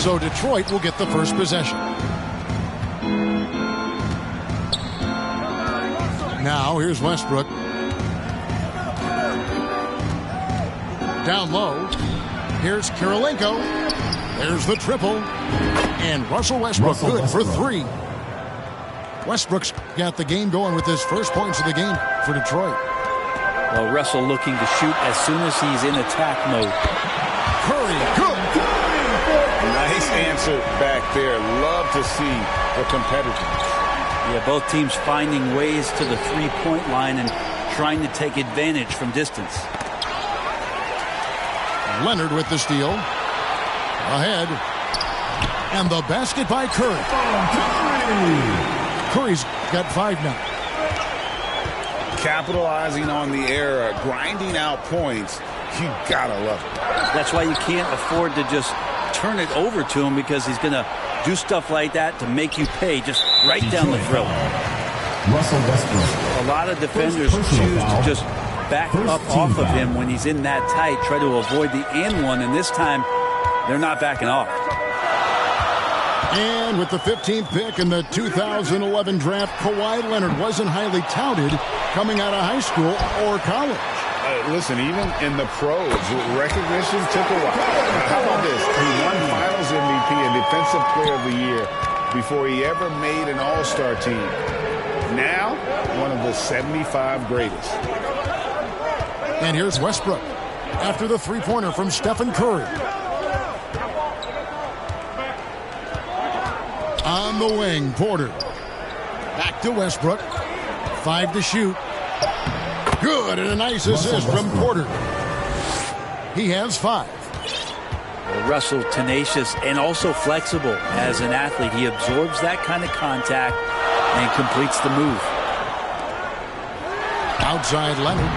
So Detroit will get the first possession. Now here's Westbrook. Down low. Here's Kirilenko. There's the triple. And Russell Westbrook good for three. Westbrook's got the game going with his first points of the game for Detroit. Well, Russell looking to shoot as soon as he's in attack mode. Curry, good. Nice answer back there. Love to see the competitiveness. Yeah, both teams finding ways to the three-point line and trying to take advantage from distance. Leonard with the steal. Ahead. And the basket by Curry. Curry's got 5 now. Capitalizing on the error, grinding out points. You gotta love it. That's why you can't afford to just turn it over to him, because he's going to do stuff like that to make you pay just right down the throat. Russell Westbrook. A lot of defenders choose to just back up off of him when he's in that tight, try to avoid the and one, and this time they're not backing off. And with the 15th pick in the 2011 draft, Kawhi Leonard wasn't highly touted coming out of high school or college. Listen, even in the pros, recognition took a while. How about this? He won Finals MVP and Defensive Player of the Year before he ever made an All-Star team. Now, one of the 75 greatest. And here's Westbrook after the three-pointer from Stephen Curry. On the wing, Porter. Back to Westbrook. 5 to shoot. Good, and a nice assist from Porter. He has 5. Well, Russell, tenacious and also flexible as an athlete. He absorbs that kind of contact and completes the move. Outside Leonard.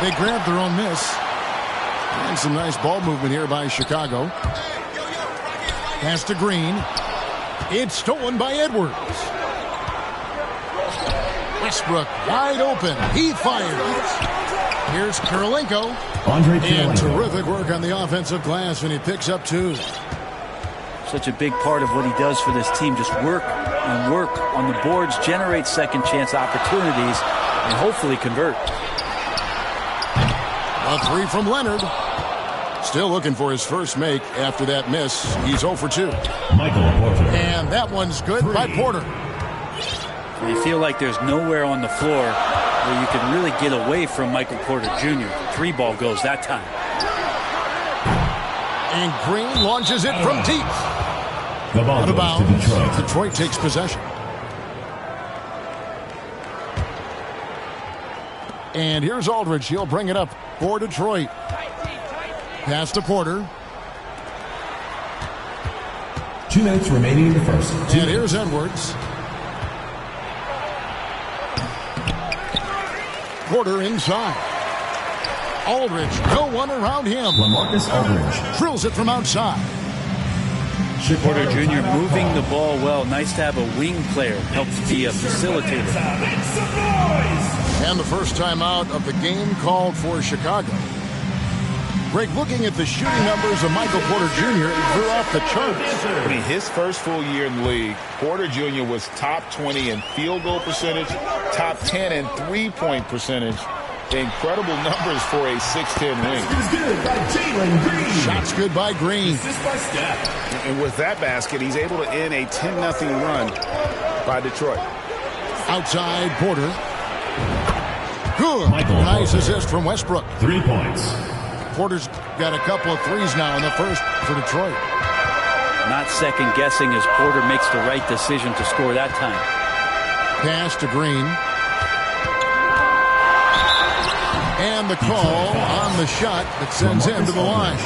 They grab their own miss. And some nice ball movement here by Chicago. Pass to Green. It's stolen by Edwards. Westbrook wide open. He fires. Here's Kirilenko. And terrific work on the offensive glass, and he picks up 2. Such a big part of what he does for this team. Just work and work on the boards, generate second chance opportunities, and hopefully convert. A 3 from Leonard. Still looking for his first make after that miss. He's 0 for 2. Michael Porter. And that one's good by Porter. You feel like there's nowhere on the floor where you can really get away from Michael Porter Jr. 3 ball goes that time. And Green launches it from deep. The ball goes to Detroit. Detroit takes possession. And here's Aldridge. He'll bring it up for Detroit. Pass to Porter. 2 minutes remaining in the first. And here's Edwards. Porter inside. Aldridge, no one around him. LaMarcus Aldridge drills it from outside. Porter Jr. moving the ball well. Nice to have a wing player. Helps be a facilitator. And the first time out of the game called for Chicago. Greg, looking at the shooting numbers of Michael Porter Jr., they're off the charts. I mean, his first full year in the league, Porter Jr. was top 20 in field goal percentage, top 10 in three-point percentage. Incredible numbers for a 6'10 wing. Shots good by Green. And with that basket, he's able to end a 10-0 run by Detroit. Outside Porter. Good. Nice assist from Westbrook. 3 points. Porter's got a couple of threes now in the first for Detroit. Not second guessing as Porter makes the right decision to score that time. Pass to Green. And the call on the shot that sends him to the line.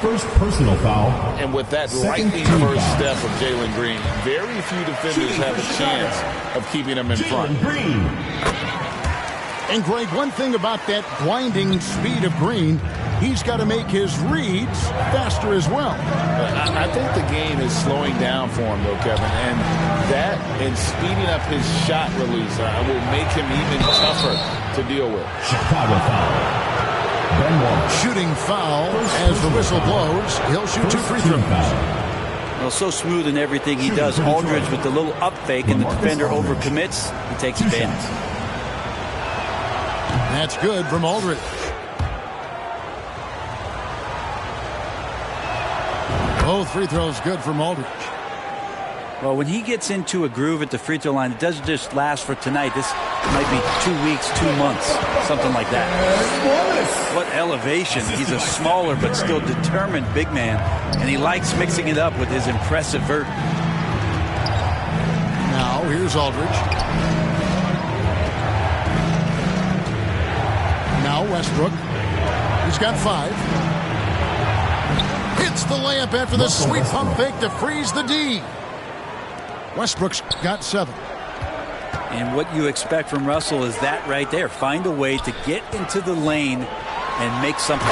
First personal foul. And with that lightning first step of Jalen Green, very few defenders have a chance of keeping him in front. And Greg, one thing about that blinding speed of Green, he's got to make his reads faster as well. I think the game is slowing down for him, though, Kevin. And that and speeding up his shot release will make him even tougher to deal with. Chicago foul. Shooting foul as the whistle blows. He'll shoot 2 free throws. Well, so smooth in everything he does. Aldridge with the little up fake, and the defender overcommits. He takes advantage. That's good from Aldridge. Both free throws good from Aldridge. Well, when he gets into a groove at the free throw line, it doesn't just last for tonight. This might be 2 weeks, 2 months, something like that. What elevation. He's a smaller but still determined big man, and he likes mixing it up with his impressive vert. Now, here's Aldridge. Now Westbrook. He's got 5. Hits the layup after the sweet pump fake to freeze the D. Westbrook's got 7. And what you expect from Russell is that right there. Find a way to get into the lane and make something.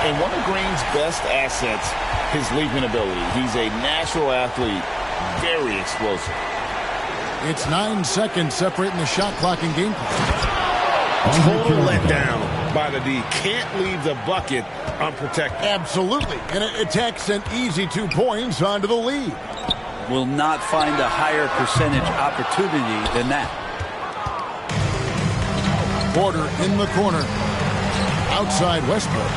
And one of Green's best assets, his leaping ability. He's a natural athlete, very explosive. It's 9 seconds separating the shot clock and game clock. Total letdown by the D. Can't leave the bucket unprotected. Absolutely. And it takes an easy 2 points onto the lead. Will not find a higher percentage opportunity than that. Porter in the corner. Outside Westbrook.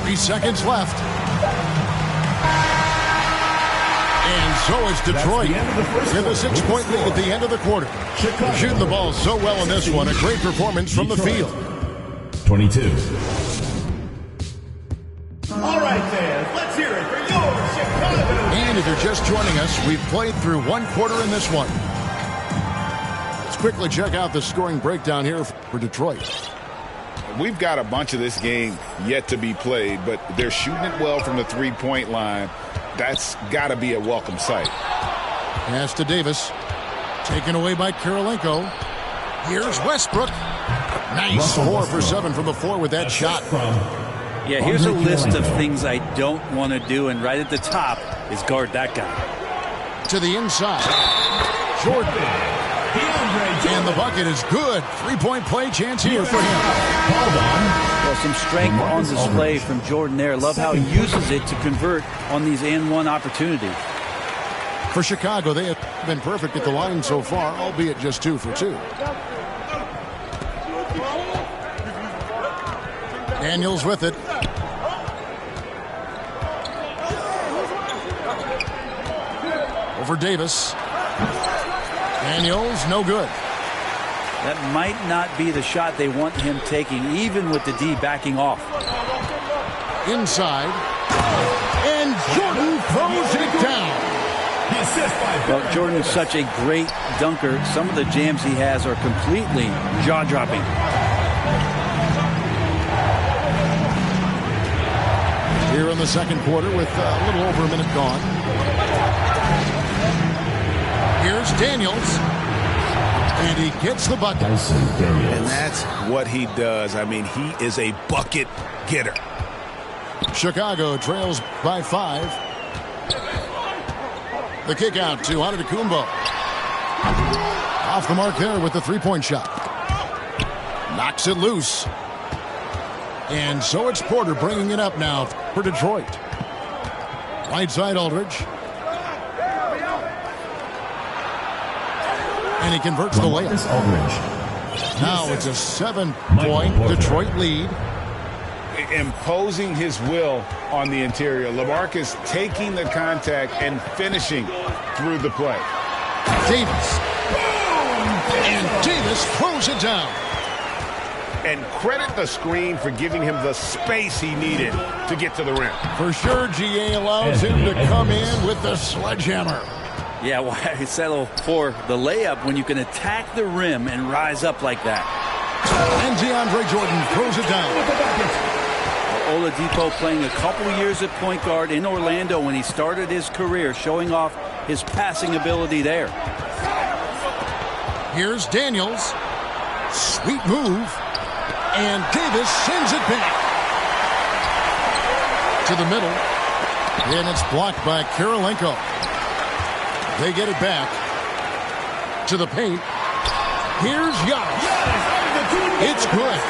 Three seconds left. And so is Detroit with a 6-point lead at the end of the quarter. They're shooting the ball so well in this one. A great performance from the field. 22. All right, fans, let's hear it for your Chicago. And if you're just joining us, we've played through 1 quarter in this one. Let's quickly check out the scoring breakdown here for Detroit. We've got a bunch of this game yet to be played, but they're shooting it well from the three-point line. That's got to be a welcome sight. Pass to Davis. Taken away by Kirilenko. Here's Westbrook. Nice 4 for 7 from the floor with that shot. Yeah, here's a list of things I don't want to do, and right at the top is guard that guy. To the inside. Jordan. And the bucket is good. 3-point play chance here for him. Well, some strength on display from Jordan there. Love how he uses it to convert on these and-one opportunities. For Chicago, they have been perfect at the line so far, albeit just 2 for 2. Daniels with it. Over Davis. Daniels, no good. That might not be the shot they want him taking, even with the D backing off. Inside. And Jordan throws it down. Well, Jordan is such a great dunker. Some of the jams he has are completely jaw-dropping. Here in the second quarter with a little over a minute gone. Here's Daniels. And he gets the bucket. And that's what he does. I mean, he is a bucket getter. Chicago trails by 5. The kick out to Antetokounmpo. Off the mark there with the 3-point shot. Knocks it loose. And so it's Porter bringing it up now for Detroit. Right side Aldridge. And he converts the layup. Now it's a 7-point Detroit lead. Imposing his will on the interior. LaMarcus taking the contact and finishing through the play. Davis. And Davis throws it down. And credit the screen for giving him the space he needed to get to the rim. For sure, GA allows him to come in with the sledgehammer. Yeah, why settle for the layup when you can attack the rim and rise up like that? And DeAndre Jordan throws it down. Oladipo playing a couple years at point guard in Orlando when he started his career, showing off his passing ability there. Here's Daniels. Sweet move. And Davis sends it back to the middle. And it's blocked by Kirilenko. They get it back to the paint. Here's Giannis. It's good.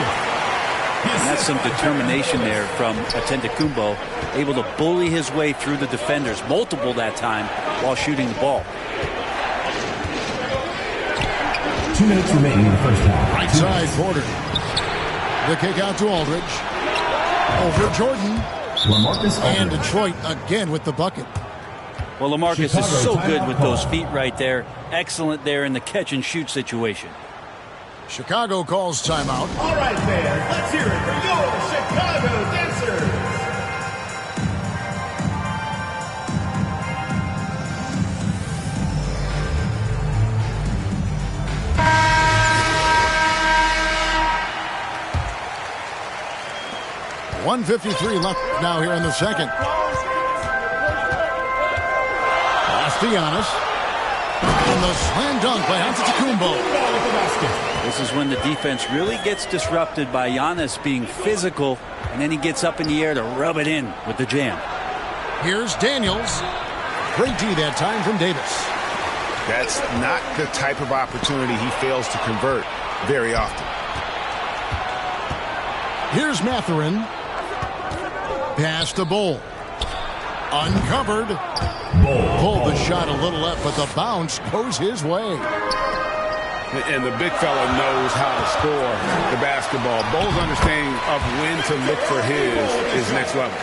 And that's some determination there from Antetokounmpo, able to bully his way through the defenders, multiple that time, while shooting the ball. 2 minutes remaining in the first half. Right side, Porter. The kick out to Aldridge. Over Jordan. LaMarcus And Aldridge. Detroit again with the bucket. Well, LaMarcus is Chicago so good timeout with call. those feet right there. Excellent there in the catch-and-shoot situation. Chicago calls timeout. All right, fans, let's hear it for your Chicago dancers. .153 left now here in the second. Castellanos. And the slam dunk by Antetokounmpo. This is when the defense really gets disrupted by Giannis being physical, and then he gets up in the air to rub it in with the jam. Here's Daniels. Great D that time from Davis. That's not the type of opportunity he fails to convert very often. Here's Mathurin. Pass to Bull. Uncovered. Pulled the shot a little left, but the bounce goes his way. And the big fella knows how to score the basketball. Bull's understanding of when to look for his is next level.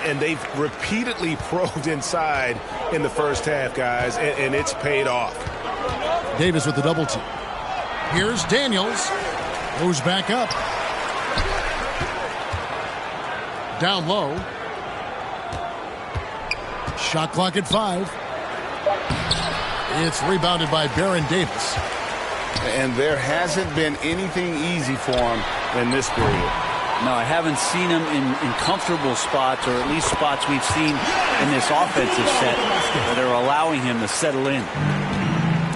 And they've repeatedly probed inside in the first half, guys, and it's paid off. Davis with the double team. Here's Daniels. Goes back up. Down low. Shot clock at 5. It's rebounded by Baron Davis. And there hasn't been anything easy for him in this period. No, I haven't seen him in comfortable spots, or at least spots we've seen in this offensive set that are allowing him to settle in.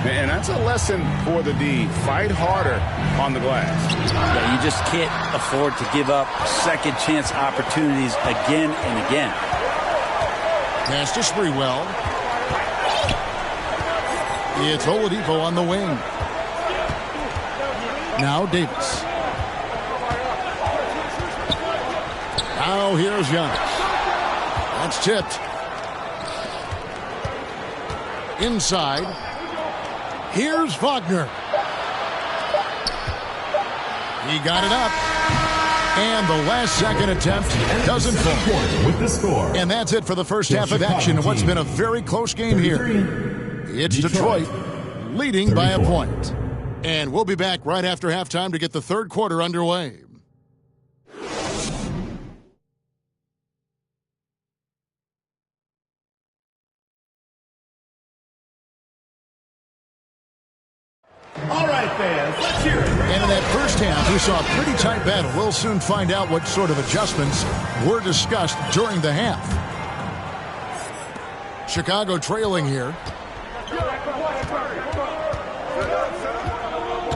And that's a lesson for the D. Fight harder on the glass. Yeah, you just can't afford to give up second chance opportunities again and again. Pass to Sprewell. It's Oladipo on the wing. Now Davis. Now here's Giannis. That's tipped. Inside. Here's Wagner. He got it up. And the last second attempt doesn't fall. With the score. And that's it for the first half of action in what's been a very close game here. It's Detroit leading by a point. And we'll be back right after halftime to get the third quarter underway. All right, fans, let's hear it. And in that first half, we saw a pretty tight battle. We'll soon find out what sort of adjustments were discussed during the half. Chicago trailing here.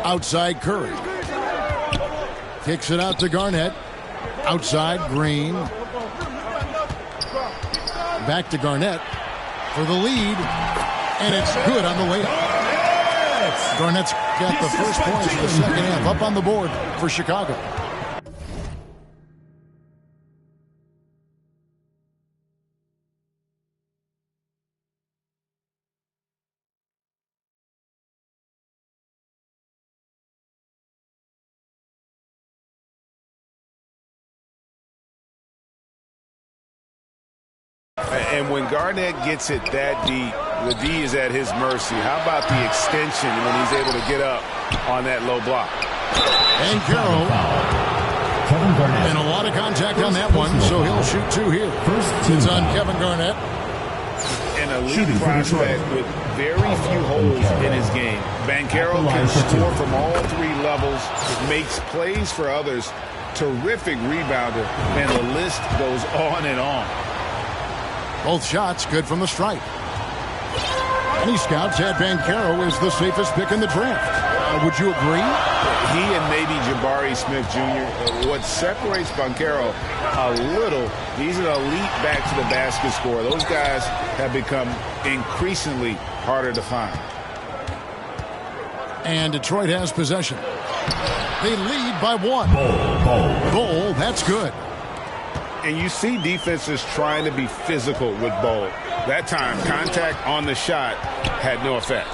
Outside Curry. Kicks it out to Garnett. Outside Green. Back to Garnett for the lead. And it's good on the layup. Garnett's got the first points of the second half up on the board for Chicago. And when Garnett gets it that deep, the D is at his mercy. How about the extension when he's able to get up on that low block? And Carroll. Kevin Garnett. And a lot of contact on that one, so he'll shoot 2 here. First team It's on foul. Kevin Garnett. An elite Shooting for prospect Detroit. with very few holes in his game. Banchero can line for two. score from all 3 levels, makes plays for others, terrific rebounder, and the list goes on and on. Both shots good from the stripe. Many scouts had Banchero as the safest pick in the draft. Would you agree? He and maybe Jabari Smith Jr. What separates Banchero a little, he's an elite back to the basket scorer. Those guys have become increasingly harder to find. And Detroit has possession. They lead by 1. Bowl, that's good. And you see defenses trying to be physical with Bowl. That time, contact on the shot had no effect.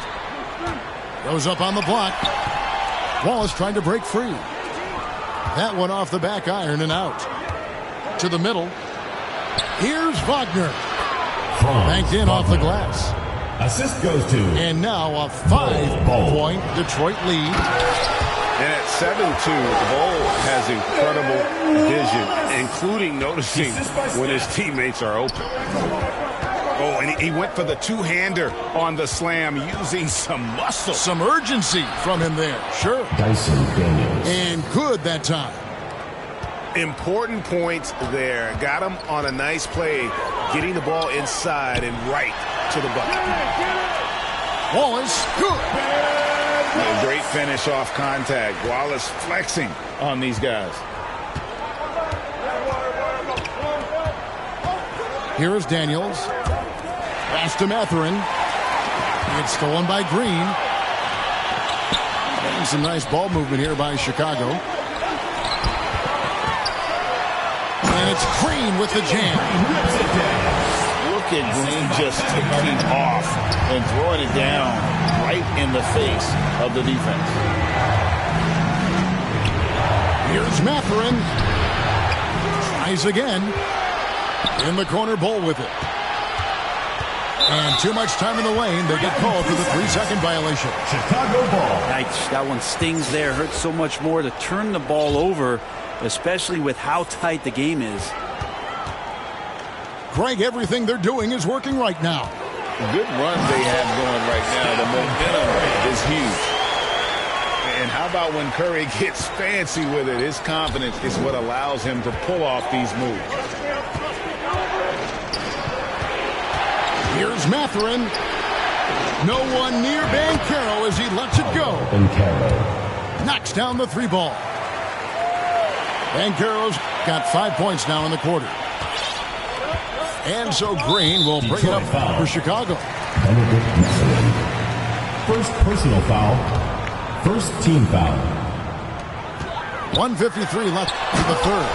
Goes up on the block. Wallace trying to break free. That one off the back iron and out. To the middle. Here's Wagner. Banked in off the glass. Assist goes to. And now a 5-point Detroit lead. And at 7-2, Bowl has incredible vision, including noticing when his teammates are open. Oh, and he went for the two-hander on the slam using some muscle. Some urgency from him there, sure. Dyson Daniels. And good that time. Important points there. Got him on a nice play, getting the ball inside and right to the bucket. Wallace, good. A great finish off contact. Wallace flexing on these guys. Here is Daniels. Pass to Mathurin. It's stolen by Green. And some nice ball movement here by Chicago. And it's Green with the jam. Look at Green just taking off and throwing it down right in the face of the defense. Here's Mathurin. Tries again. In the corner, Bowl with it. And too much time in the lane. They get called for the 3-second violation. Chicago ball. That one stings there. Hurts so much more to turn the ball over, especially with how tight the game is. Greg, everything they're doing is working right now. Good run they have going right now. The momentum is huge. And how about when Curry gets fancy with it? His confidence is what allows him to pull off these moves. Here's Mathurin. No one near Banchero as he lets it go. Banchero. Knocks down the 3-ball. Banchero's got 5 points now in the quarter. And so Green will bring it up for Chicago. First personal foul. First team foul. 1:53 left in the third.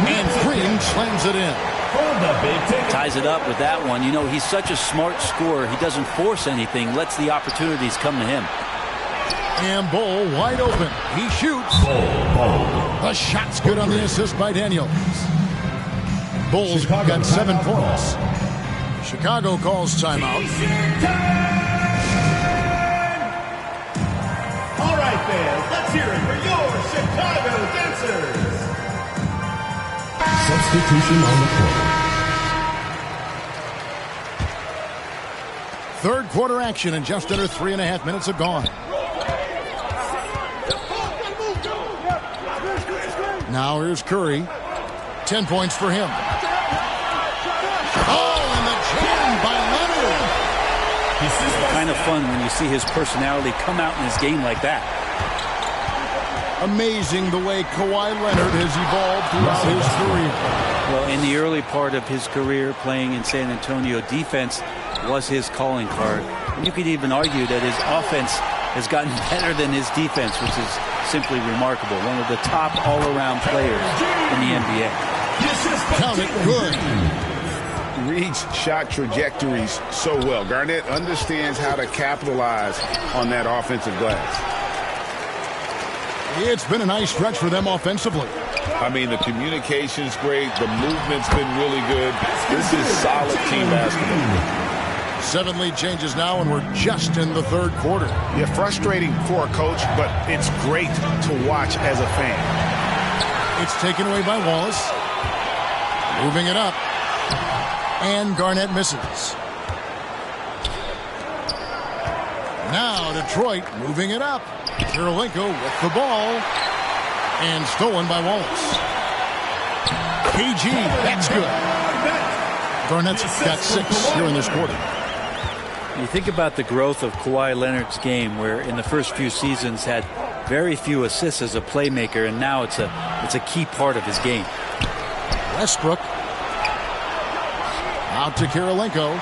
And Green slams it in. Ties it up with that one. You know, he's such a smart scorer. He doesn't force anything, lets the opportunities come to him. And Bowl wide open. He shoots. The shot's good on the assist by Daniels. Bulls got 7 points. Chicago calls timeout. All right, fans, let's hear it for your Chicago dancers. Substitution on the court. Third quarter action and just under 3.5 minutes have gone. Now here's Curry. 10 points for him. Oh, and the jam by Leonard. It's kind of fun when you see his personality come out in his game like that. Amazing the way Kawhi Leonard has evolved throughout his career. Well, in the early part of his career playing in San Antonio, defense was his calling card. And you could even argue that his offense has gotten better than his defense, which is simply remarkable. One of the top all-around players in the NBA. Count it good. Reads shot trajectories so well. Garnett understands how to capitalize on that offensive glass. It's been a nice stretch for them offensively. I mean, the communication's great. The movement's been really good. This is solid team basketball. 7 lead changes now, and we're just in the third quarter. Yeah, frustrating for a coach, but it's great to watch as a fan. It's taken away by Wallace. Moving it up. And Garnett misses. Now Detroit moving it up. Kirilenko with the ball. And stolen by Wallace. KG, that's good. Garnett's got 6 here in this quarter. You think about the growth of Kawhi Leonard's game, where in the first few seasons had very few assists as a playmaker, and now it's a key part of his game. Westbrook. Out to Kirilenko.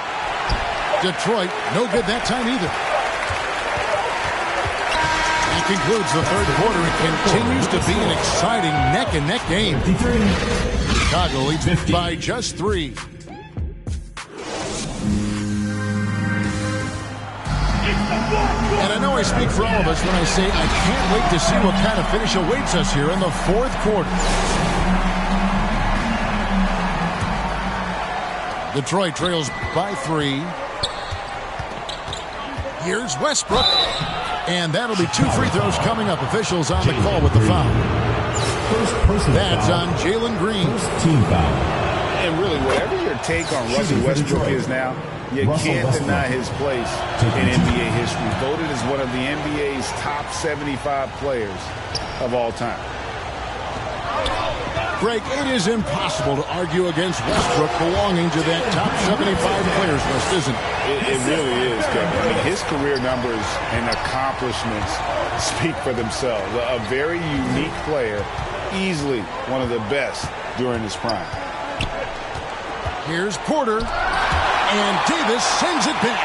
Detroit, no good that time either. Back concludes the third quarter. It continues to be an exciting neck-and-neck game. Chicago leads by just 3. And I know I speak for all of us when I say I can't wait to see what kind of finish awaits us here in the fourth quarter. Detroit trails by 3. Here's Westbrook. And that'll be 2 free throws coming up. Officials on the call with the foul. That's on Jalen Green. Team foul. And really, whatever your take on Russell Westbrook is now, you can't deny his place in NBA history. Voted as one of the NBA's top 75 players of all time. Greg, it is impossible to argue against Westbrook belonging to that top 75 players list, isn't it? It really is, Kevin. I mean, his career numbers and accomplishments speak for themselves. A very unique player, easily one of the best during his prime. Here's Porter, and Davis sends it back.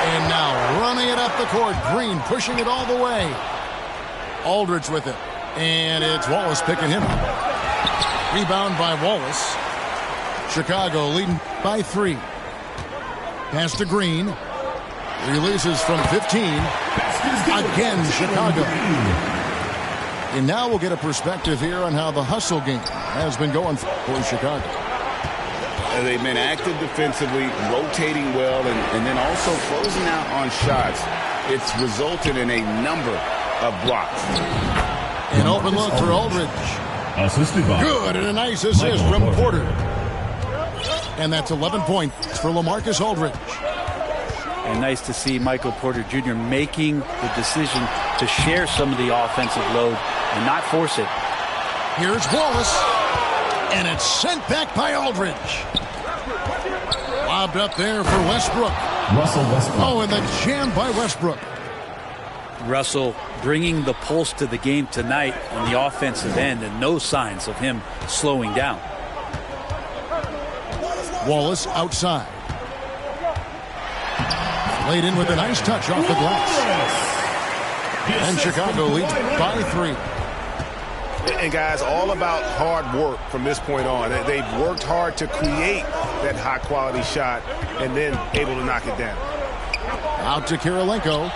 And now running it up the court, Green pushing it all the way. Aldridge with it, and it's Wallace picking him up. Rebound by Wallace. Chicago leading by 3. Pass to Green. Releases from 15. Again, Chicago. And now we'll get a perspective here on how the hustle game has been going for Chicago. They've been active defensively, rotating well, and then also closing out on shots. It's resulted in a number of blocks. An open look for Aldridge. Assisted by Good, and a nice assist from Porter. And that's 11 points for LaMarcus Aldridge. And nice to see Michael Porter Jr. making the decision to share some of the offensive load and not force it. Here's Wallace. And it's sent back by Aldridge. Lobbed up there for Westbrook. Russell Westbrook. Oh, and the jam by Westbrook. Russell bringing the pulse to the game tonight on the offensive end, and no signs of him slowing down. Wallace outside. Laid in with a nice touch off the glass. And Chicago leads by 3. And guys, all about hard work from this point on. They've worked hard to create that high-quality shot and then able to knock it down. Out to Kirilenko.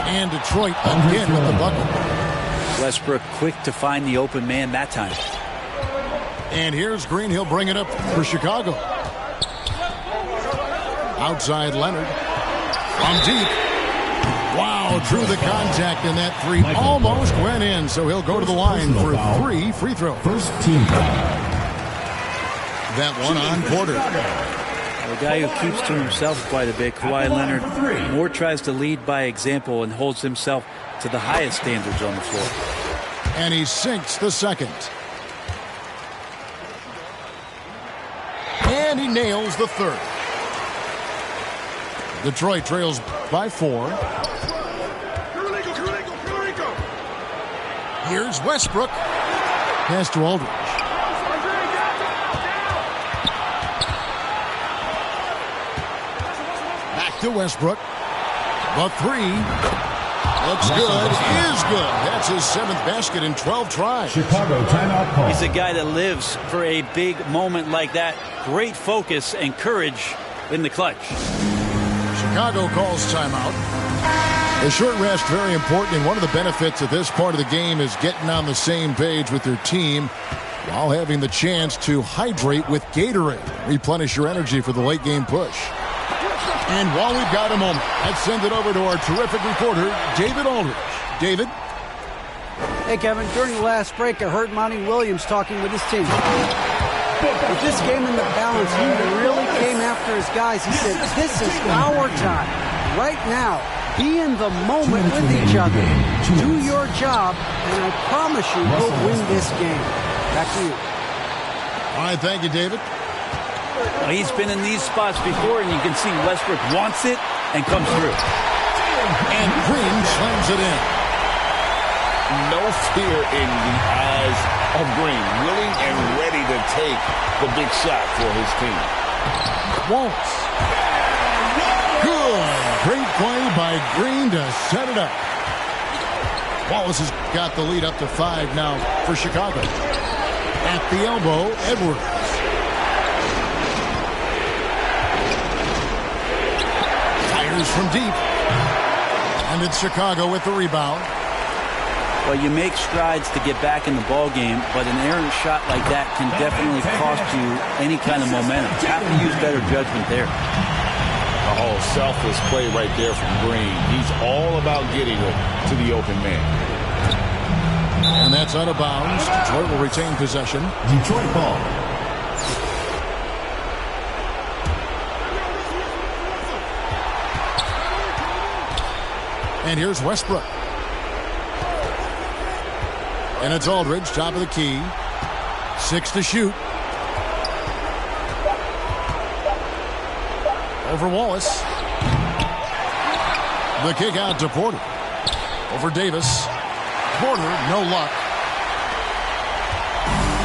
And Detroit again with the bucket. Westbrook quick to find the open man that time. And here's Green. He'll bring it up for Chicago. Outside Leonard. From deep. Wow, drew the contact, and that 3 almost went in. So he'll go to the line for 3 free throws. First team foul. That one on Porter. A guy who keeps to himself quite a bit, Kawhi Leonard, more tries to lead by example and holds himself to the highest standards on the floor. And he sinks the second. And he nails the third. Detroit trails by 4. Here's Westbrook. Pass to Aldridge. To Westbrook. The 3 looks good, is good. That's his 7th basket in 12 tries. Chicago timeout call. He's a guy that lives for a big moment like that. Great focus and courage in the clutch. Chicago calls timeout. The short rest, very important, and one of the benefits of this part of the game is getting on the same page with your team while having the chance to hydrate with Gatorade. Replenish your energy for the late game push. And while we've got a moment, let's send it over to our terrific reporter, David Aldridge. David? Hey, Kevin. During the last break, I heard Monty Williams talking with his team. With this game in the balance, he really came after his guys. He said, this is our time. Right now, be in the moment with each other. Do your job, and I promise you we'll win this game. Back to you. All right, thank you, David. Well, he's been in these spots before, and you can see Westbrook wants it and comes through. And Green slams it in. No fear in the eyes of Green. Willing and ready to take the big shot for his team. Wallace. Good. Great play by Green to set it up. Wallace has got the lead up to 5 now for Chicago. At the elbow, Edwards. Fires from deep. And it's Chicago with the rebound. Well, you make strides to get back in the ball game, but an errant shot like that can definitely cost you any kind of momentum. You have to use better judgment there. Oh, selfless play right there from Green. He's all about getting it to the open man. And that's out of bounds. Detroit will retain possession. Detroit ball. And here's Westbrook. And it's Aldridge, top of the key. 6 to shoot. Over Wallace. The kick out to Porter. Over Davis. Porter, no luck.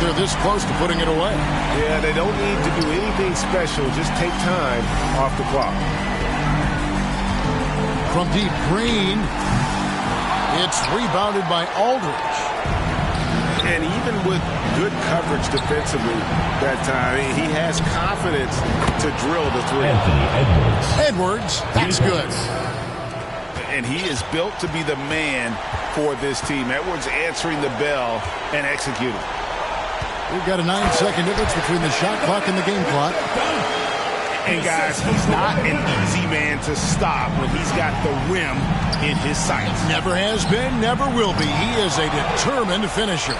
They're this close to putting it away. Yeah, they don't need to do anything special. Just take time off the clock. From deep, Green. It's rebounded by Aldridge. And even with good coverage defensively that time, he has confidence to drill the three. Anthony Edwards. Edwards, that's good. And he is built to be the man for this team. Edwards answering the bell and executing. We've got a 9-second difference between the shot clock and the game clock. And guys, he's not an easy man to stop when he's got the rim in his sights. Never has been, never will be. He is a determined finisher.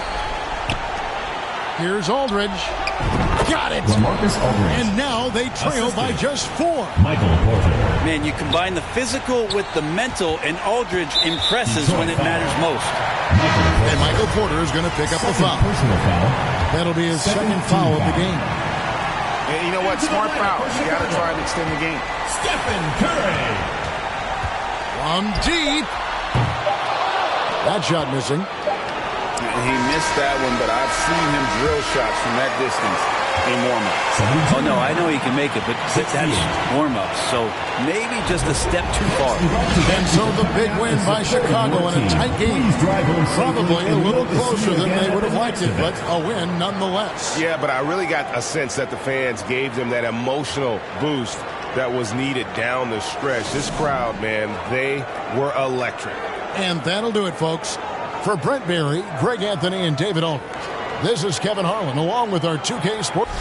Here's Aldridge. Got it. LaMarcus Aldridge. And now they trail by just 4. Michael Porter. Man, you combine the physical with the mental, and Aldridge impresses when it matters most. And Michael Porter is going to pick up the foul. Personal foul. That'll be his second foul of the game. And you know what? Smart foul. You got to try and extend the game. Stephen Curry. From deep. That shot missing. He missed that one, but I've seen him drill shots from that distance in warm-up. Oh, no, I know he can make it, but that's warm-up, so maybe just a step too far. And so the big win by Chicago in a tight game. Probably a little closer than they would have liked it, but a win nonetheless. Yeah, but I really got a sense that the fans gave them that emotional boost that was needed down the stretch. This crowd, man, they were electric. And that'll do it, folks. For Brent Berry, Greg Anthony, and David Aldridge, this is Kevin Harlan along with our 2K Sports.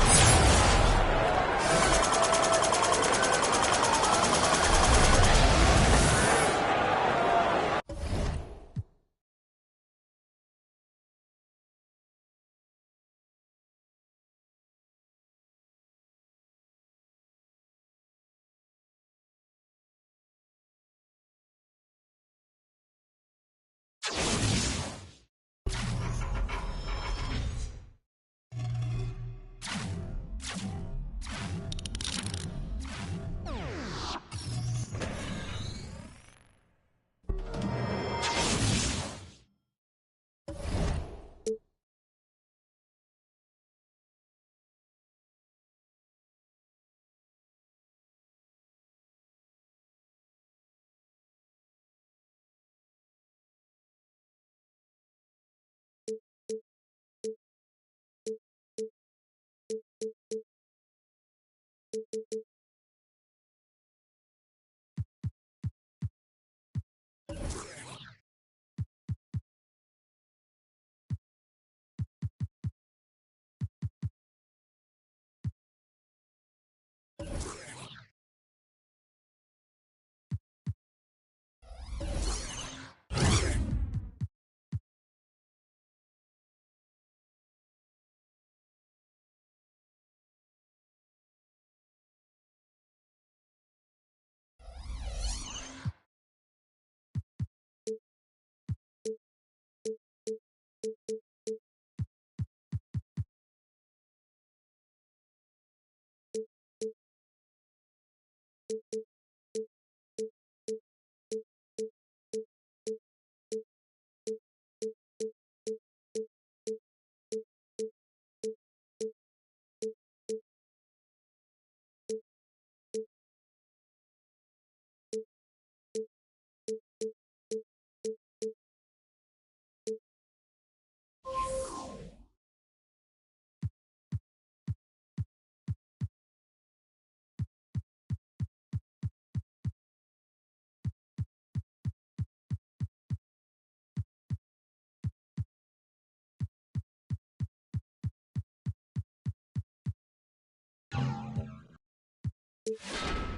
it.